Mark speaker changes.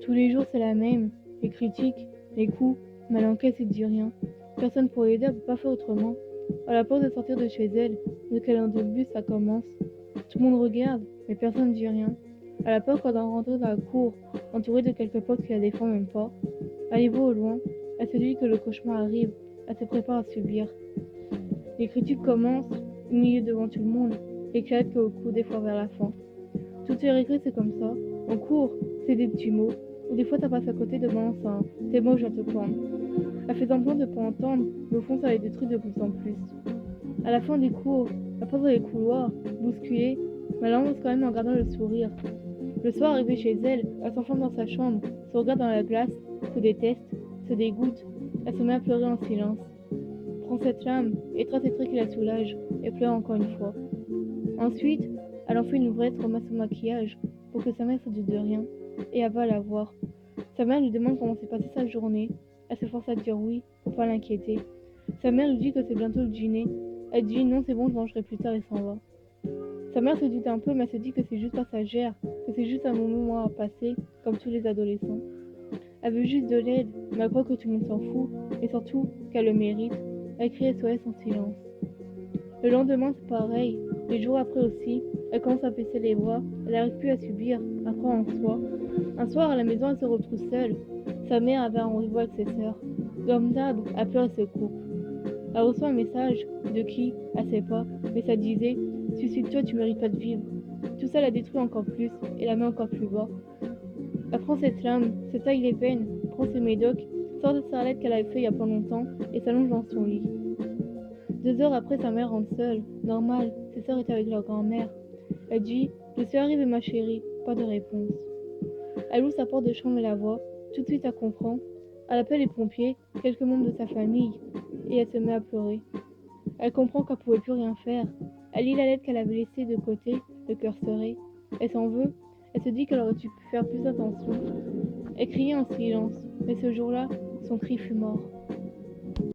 Speaker 1: Tous les jours, c'est la même. Les critiques, les coups, mais elle encaisse et dit rien. Personne pour l'aider, elle peut pas faire autrement. À la porte de sortir de chez elle, dès qu'elle entre le bus, ça commence. Tout le monde regarde, mais personne ne dit rien. Elle a peur quand elle rentre dans la cour, entourée de quelques potes qui la défendent même pas. À niveau au loin, elle se dit que le cauchemar arrive, elle se prépare à subir. Les critiques commencent, au milieu devant tout le monde, et éclatent au coup des fois vers la fin. Toutes les récré, c'est comme ça. En cours, c'est des petits mots, ou des fois ça passe à côté devant un tes mots, je viens te prendre. Elle fait semblant de pas entendre, mais au fond ça les détruit de plus en plus. À la fin des cours, elle passe dans les couloirs, bousculée, mais elle avance quand même en gardant le sourire. Le soir, arrivée chez elle, elle s'enferme dans sa chambre, se regarde dans la glace, se déteste, se dégoûte, elle se met à pleurer en silence. Prend cette lame, étreint ses traits qui la soulagent, et pleure encore une fois. Ensuite, elle en fait une ouvrette, ramasse son maquillage, pour que sa mère se doute de rien, et elle va la voir. Sa mère lui demande comment s'est passée sa journée. Elle se force à dire oui, pour pas l'inquiéter. Sa mère lui dit que c'est bientôt le dîner. Elle dit non, c'est bon, je mangerai plus tard et s'en va. Sa mère se doute un peu, mais elle se dit que c'est juste passagère, que c'est juste un moment à passer, comme tous les adolescents. Elle veut juste de l'aide, mais elle croit que tout le monde s'en fout, et surtout qu'elle le mérite. Elle crie SOS en silence. Le lendemain, c'est pareil. Les jours après aussi, elle commence à baisser les bras, elle n'arrive plus à subir, à croire en soi. Un soir, à la maison, elle se retrouve seule. Sa mère avait un rendez-vous avec ses sœurs. Comme d'hab, elle pleure et se coupe. Elle reçoit un message, de qui, elle sait pas, mais ça disait suicide-toi, tu mérites pas de vivre. Tout ça la détruit encore plus et la met encore plus bas. Elle prend cette lame, se taille les veines, prend ses médocs, sort de sa lettre qu'elle avait fait il y a pas longtemps et s'allonge dans son lit. 2 heures après, sa mère rentre seule. Normal, ses sœurs étaient avec leur grand-mère. Elle dit je suis arrivée, ma chérie. Pas de réponse. Elle ouvre sa porte de chambre et la voit. Tout de suite, elle comprend. Elle appelle les pompiers, quelques membres de sa famille, et elle se met à pleurer. Elle comprend qu'elle pouvait plus rien faire. Elle lit la lettre qu'elle avait laissée de côté, le cœur serré. Elle s'en veut. Elle se dit qu'elle aurait dû faire plus attention. Elle criait en silence, mais ce jour-là, son cri fut mort.